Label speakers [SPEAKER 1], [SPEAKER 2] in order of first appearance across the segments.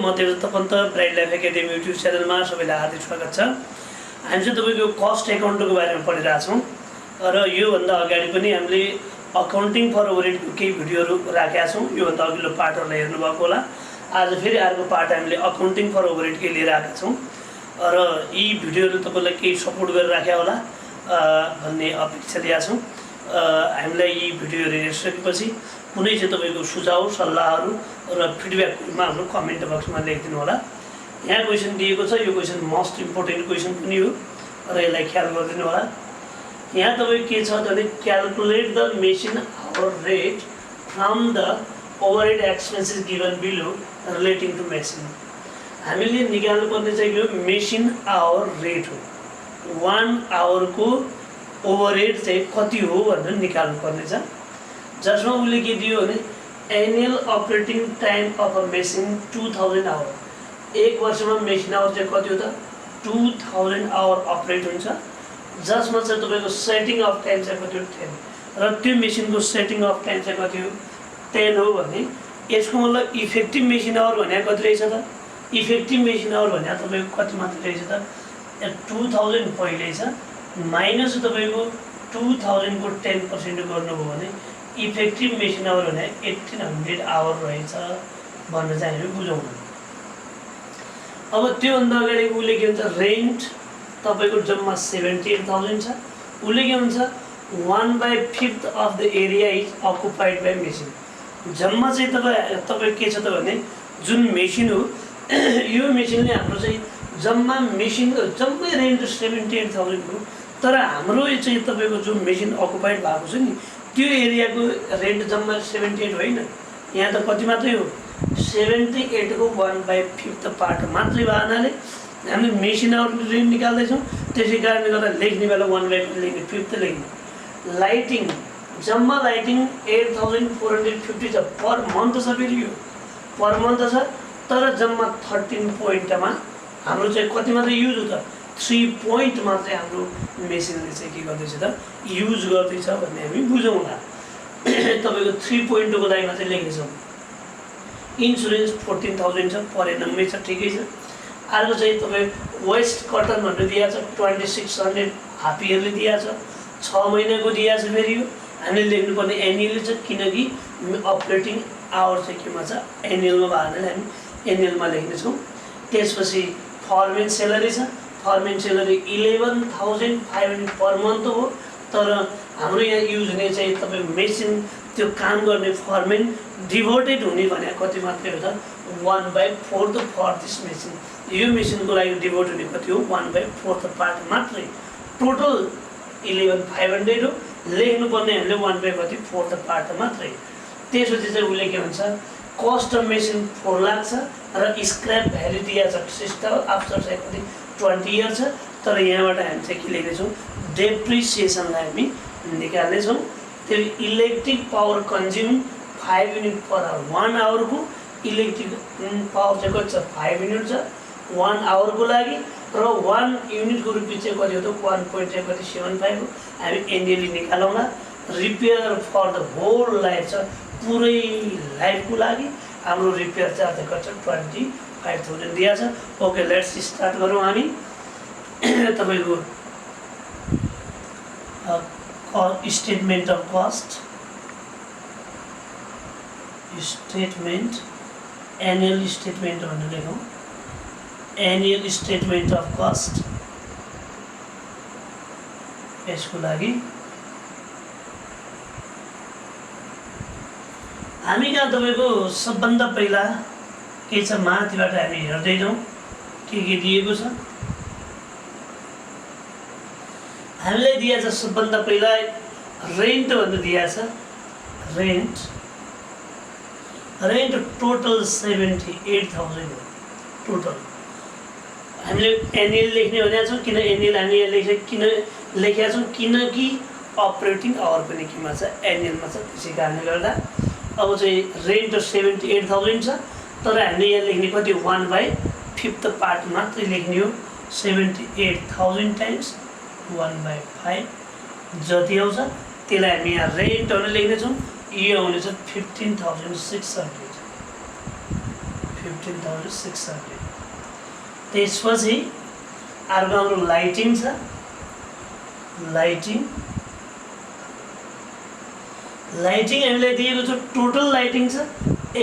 [SPEAKER 1] म Devdatta Pant Bright Life Academy YouTube च्यानलमा सबैलाई हार्दिक स्वागत छ। हामी चाहिँ तपाईँको कस्ट एकाउन्टको बारेमा पढिरहेका छौँ र योभन्दा अगाडि पनि हामीले अकाउन्टिङ फर ओभरहेडको केही भिडियोहरू राखेका छौँ। योभन्दा अघिल्लो पार्टहरूलाई हेर्नुभएको होला। आज फेरि अर्को पार्ट हामीले अकाउन्टिङ फर ओभरहेडकै लिएर आएका छौँ र यी भिडियोहरू तपाईँलाई केही सपोर्ट गरेर राख्या होला भन्ने अपेक्षा लिएका छौँ। हामीलाई यी भिडियोहरू हेरिसकेपछि कुनै चाहिँ तपाईँको सुझाव सल्लाहहरू र फिडब्याकमा हाम्रो कमेन्ट बक्समा लेखिदिनु होला। यहाँ क्वेसन दिएको छ, यो क्वेसन मोस्ट इम्पोर्टेन्ट क्वेसन पनि हो र यसलाई ख्याल गरिदिनु होला। यहाँ तपाईँ के छ भने calculate the machine hour rate from the overhead expenses given below relating to machine. हामीले निकाल्नुपर्ने चाहिँ यो मेसिन आवर रेट हो। 1 आवरको ओभरहेड चाहिँ कति हो भनेर निकाल्नुपर्ने छ। जसमा उसले के दियो भने annual operating time of a machine 2000 hour. एक वर्षमा मेसिन आवर चाहिँ कति हो त 2000 आवर अपरेट हुन्छ। जसमा चाहिँ तपाईँको सेटिङ अफ टाइम चाहिँ कति हो 10 र त्यो मेसिनको सेटिङ अफ टाइम चाहिँ कति हो 10 हो भने यसको मतलब इफेक्टिभ मेसिन आवर भने कति रहेछ त? इफेक्टिभ मेसिन आवर भने तपाईँको कति मात्र रहेछ त 2000 पहिले छ माइनस तपाईँको 2000 को 10% गर्नुभयो भने इफेक्टिभ मेसिन आवर भने 1800 आवर रहेछ भनेर चाहिँ हामी बुझौँ। अब त्योभन्दा अगाडि उसले के भन्छ रेन्ट तपाईँको जम्मा 78,000 छ। उसले के भन्छ 1/5 of the area is occupied by machine. जम्मा चाहिँ तपाईँ के छ त भने जुन मेसिन हो यो मेसिनले हाम्रो चाहिँ जम्मा मेसिन जम्मै रेन्ट 78,000 हो। तर हाम्रो चाहिँ तपाईँको जो मेसिन अकुपाइड भएको छ नि त्यो एरियाको रेन्ट जम्मा 78 होइन। यहाँ त कति मात्रै हो 78 को 1/5 पार्ट मात्रै भए हुनाले हामीले मेसिन आवर रेन्ट निकाल्दैछौँ। त्यसै कारणले गर्दा लेख्ने बेला 1/5 लेख्ने 5 लेख्ने। लाइटिङ जम्मा लाइटिङ 8450 छ पर मन्थ छ। फेरि यो पर मन्थ छ तर जम्मा 13 पोइन्टमा हाम्रो चाहिँ कति मात्रै युज हो त 3 पोइन्ट मात्रै हाम्रो मेसिनले चाहिँ के गर्दैछ त युज गर्दैछ भन्ने हामी बुझौँला। तपाईँको 3 पोइन्टको लागि मात्रै लेख्नेछौँ। इन्सुरेन्स 14,000 छ पर एनममै छ, ठिकै छ। अर्को चाहिँ तपाईँ वेस्ट कटन भनेर दिएको छ 2600 हाफ इयरले दिएको छ, 6 महिनाको दिएको छ। फेरि यो हामीले लेख्नुपर्ने एनुअली छ किनकि अपरेटिङ आवर चाहिँ केमा छ एनुअलमा भयो भने हामी एनुअलमा लेख्नेछौँ। त्यसपछि फरमेन सेलरी छ। फरमेन सेलरी 11,500 पर मन्थ हो। तर हाम्रो यहाँ युज हुने चाहिँ तपाईँको मेसिन त्यो काम गर्ने फरमेन डिभोटेड हुने भने कति मात्रै हो त 1/4 फर दिस मेसिन। यो मेसिनको लागि डिभोट हुने कति हो 1/4 पार्ट मात्रै। टोटल 11,500 हो। लेख्नुपर्ने हामीले 1/4 पार्ट मात्रै। त्यसपछि चाहिँ उसले के भन्छ कस्ट अफ मेसिन 4 लाख छ र स्क्रैप भ्यालु दिएको छ सिस्टम आफ्टर चाहिँ कति 20 इयर छ। तर यहाँबाट हामी चाहिँ के लेख्नेछौँ डेप्रिसिएसनलाई हामी निकाल्नेछौँ। त्यो electric power consume 5 unit per hour. 1 आवरको इलेक्ट्रिक पावर चाहिँ कति छ 5 युनिट छ 1 आवरको लागि र 1 युनिटको रुपियाँ चाहिँ कति हो त 1.75 हो। हामी एनुअली निकालौँला। Repair for the whole life छ पुरै लाइफको लागि हाम्रो रिपेयर चार्ज कति छ 25,000 दिएको छ। ओके लेट्स स्टार्ट गरौँ हामी। तपाईँको statement of cost statement annual statement भनेर लेखौँ। एनुअल स्टेटमेन्ट अफ कस्ट यसको लागि हामी कहाँ तपाईँको सबभन्दा पहिला के छ माथिबाट हामी हेर्दै जाउँ के दिएको छ। हामीलाई दिएको छ सबभन्दा पहिला रेन्ट भनेर दिएको छ। रेन्ट टोटल 78,000 हो टोटल। हामीले एनुअल लेख्ने भनेको छौँ किन एनुअल हामी यहाँ लेखेका छौँ किनकि अपरेटिङ आवर पनि केमा छ एनुअलमा छ। त्यसै कारणले गर्दा अब चाहिँ रेन्ट 78,000 छ तर हामीले यहाँ लेख्ने कति 1/5 पार्ट मात्रै लेख्ने हो। 78,000 टाइम्स 1/5 जति आउँछ त्यसलाई हामी यहाँ रेन्ट भनेर लेख्नेछौँ। यो आउनेछ 15,600 15,600 त्यसपछि अर्को हाम्रो लाइटिङ छ लाइटिङ हामीलाई दिएको छ टोटल लाइटिङ छ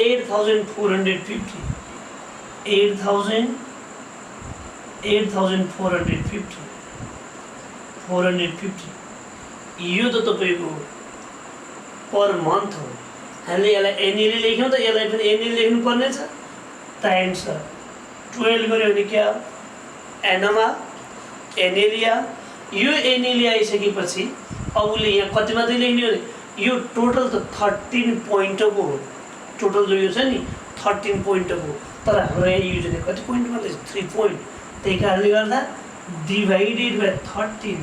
[SPEAKER 1] 8,450 450 यो त तपाईको पर मन्थ हो हामीले यसलाई एनुअली लेख्यौँ त यसलाई पनि एनुअली लेख्नु पर्ने छ टाइम्स 12 गर्यो भने के हो एनमा एनेलिया यो एनेलिया आइसकेपछि अबले यहाँ कति मात्रै लेख्ने हो यो टोटल त 13 पोइन्टको हो टोटल जो यो छ नि 13 पोइन्टको तर हाम्रो यहाँ युजरले कति पोइन्ट मात्रै 3 पोइन्ट त्यही कारणले गर्दा डिभाइडेड बाइ 13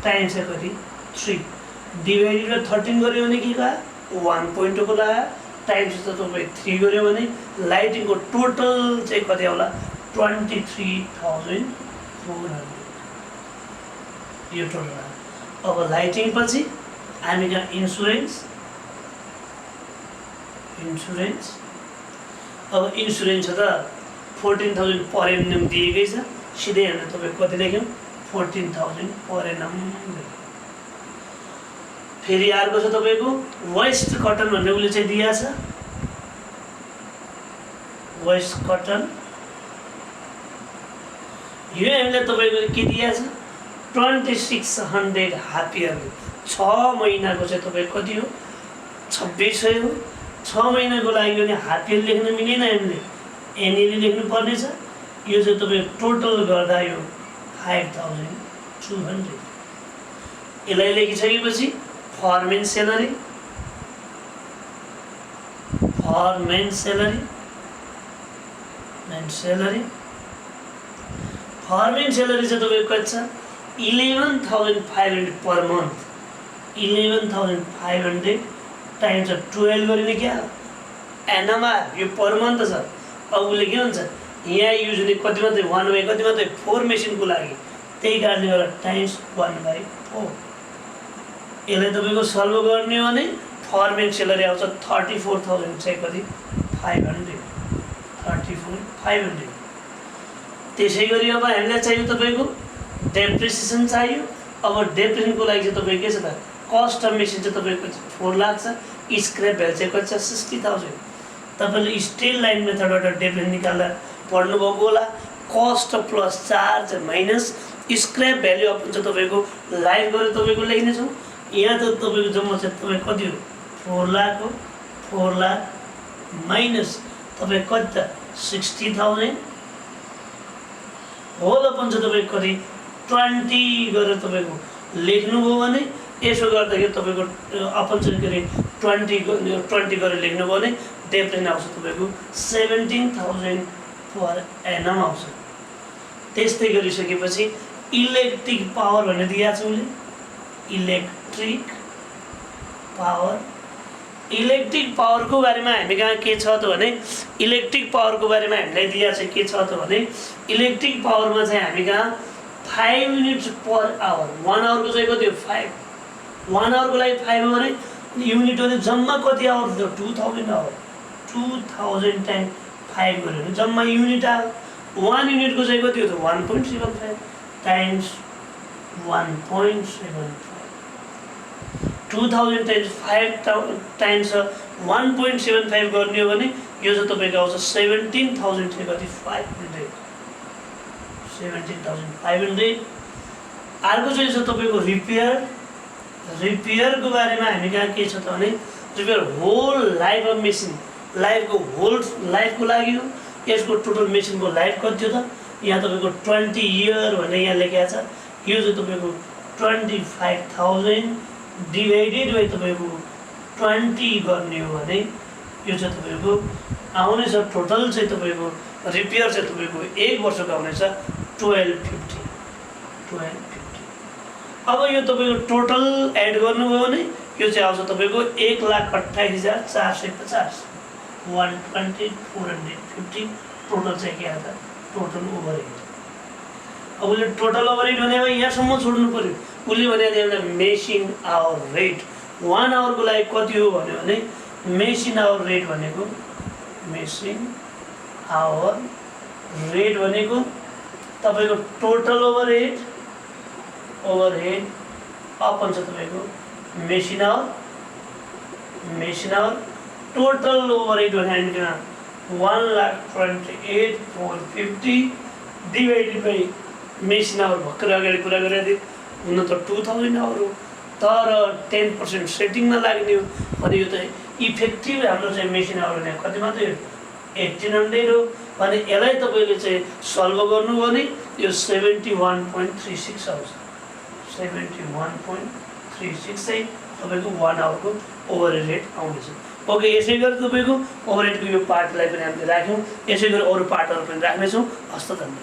[SPEAKER 1] टाइम्स कति 3 डिभाइडेड बाइ 13 गर्यो भने के भयो 1 पोइन्टको लाग्यो टाइम्स त तपाईँ 3 गर्यो भने लाइटिङको टोटल चाहिँ कति होला 23,400 यो टोटल अब लाइटिङ पछि हामी कहाँ इन्सुरेन्स अब इन्सुरेन्स त 14,000 पर एनम दिएकै छ सिधै हामीले तपाईँ कति लेख्यौँ 14,000 पर एनम फेरि अर्को छ तपाईँको वेस्ट कटन भन्ने उसले चाहिँ दिएको छ वेस्ट कटन यो हामीलाई तपाईँको के दिएको छ 2600 हाफ इयरली 6 महिनाको चाहिँ तपाईको कति हो 2600 हो 6 महिनाको लागि भने हाफ इयर लेख्न मिलेन हामीले एनुअली लेख्नु पर्ने छ यो चाहिँ तपाईको टोटल गर्दा यो 5,200 यसलाई लेखिसकेपछि for men salary men salary चाहिँ तपाईको कति छ 11,500 पर month 11,500 टाइम्स 12 गरिने क्या एनमा यो पर मन्थ छ अब उसले के भन्छ यहाँ युज हुने कति मात्रै 1 बाई कति मात्रै 4 मेसिनको लागि त्यही कारणले गर्दा टाइम्स 1/4 यसलाई तपाईँको सल्भ गर्ने हो भने फर्मेन स्यालेरी आउँछ 34,000 चाहिँ कति 500 34,500 त्यसै गरी अब हामीलाई चाहियो तपाईँको डेप्रिसिएसन चाहियो अब डेप्रिसिएसनको लागि चाहिँ तपाईको के छ त कस्ट अफ मेसिन चाहिँ तपाईको 4 लाख छ स्क्रैप भ्यालु चाहिँ कति छ 60,000 तपाईले स्टिल लाइन मेथडबाट डेप्रिसिएसन निकाल्दा पढ्नु भएको होला cost plus charge minus scrap value of हुन्छ तपाईको लाइफ गरेर तपाईको लेख्ने छौं यहाँ त तपाईको जम्मा चाहिँ तपाईको कति हो 4 लाख हो 4 लाख माइनस तपाईको कति त 60,000 होल अपन चाहिँ तपाईको कति 20 गरेर तपाईको लेख्नुभयो भने यसो गर्दाखेरि तपाईको अपन चाहिँ के रे 20 गरेर लेख्नुभयो भने डेप्रिसिएसन आउँछ तपाईको 17,000 पर एनम आउँछ त्यस्तै गरिसकेपछि इलेक्ट्रिक पावर भन्ने दिएको छ उले इलेक्ट्रिक पावरको बारेमा हामी कहाँ के छ त भने इलेक्ट्रिक पावरको बारेमा हामीलाई दिएको छ के छ त भने इलेक्ट्रिक पावरमा चाहिँ हामी कहाँ 5 युनिट्स पर आवर 1 आवरको चाहिँ कति हो 5 1 आवरको लागि 5 हो भने युनिट हो जम्मा कति आवर थियो 2000 आवर 2000 टाइम 5 गर्यो भने जम्मा युनिट आयो 1 युनिटको चाहिँ कति हो त 1.75 टाइम्स 1.75 2000 टाइम्स 5 टाइम्स 1.75 गर्ने हो भने यो चाहिँ तपाईको आउँछ 17,000 चाहिँ कति 500 17,500 अर्को चाहिँ छ तपाईको रिपेयरको बारेमा हामी कहाँ के छ त भने repair whole life of machine लाइफको होल लाइफको लागि हो यसको टोटल मेसिनको लाइफ कति हो त यहाँ तपाईको 20 इयर भनेर यहाँ लेखेको छ यो चाहिँ तपाईको 25,000 डिवाइडेड बाइ तपाईको 20 गर्ने हो भने यो चाहिँ तपाईको आउने छ टोटल चाहिँ तपाईको रिपेयर चाहिँ तपाईको 1 वर्षको आउने छ 1250 अब यो तपाईको टोटल एड गर्नुभयो भने यो चाहिँ आउँछ तपाईको 1,28,450 120,450 टोटल चाहिँ के आउँछ टोटल ओभरहेड अब उसले टोटल ओभरहेड भनेको यहाँसम्म छोड्नु पर्यो उसले भने मेसिन आवर रेट 1 आवरको लागि कति हो भन्यो भने मेसिन आवर रेट भनेको मेसिन आवर रेट भनेको तपाईँको टोटल ओभरहेड अपन छ तपाईँको मेसिन आवर टोटल ओभरहेड भने हामीसँग 1,28,450 डिभाइडेड बाई मेसिन आवर भर्खर अगाडि कुरा गरेको थिएँ हुन त 2000 आवर हो तर 10% सेटिङमा लाग्ने हो भने यो त इफेक्टिभ हाम्रो चाहिँ मेसिन आवर भने कति मात्रै 1800 हो भने यसलाई तपाईँले चाहिँ सल्भ गर्नु भने यो 71.36 आउँछ 71.36 चाहिँ तपाईँको 1 आवरको ओभरहेड रेट आउँदैछ ओके यसै गरी तपाईँको ओभरहेडको यो पार्टलाई पनि हामीले राख्यौँ यसै गरी अरू पार्टहरू पनि राख्नेछौँ हस्त धन्यवाद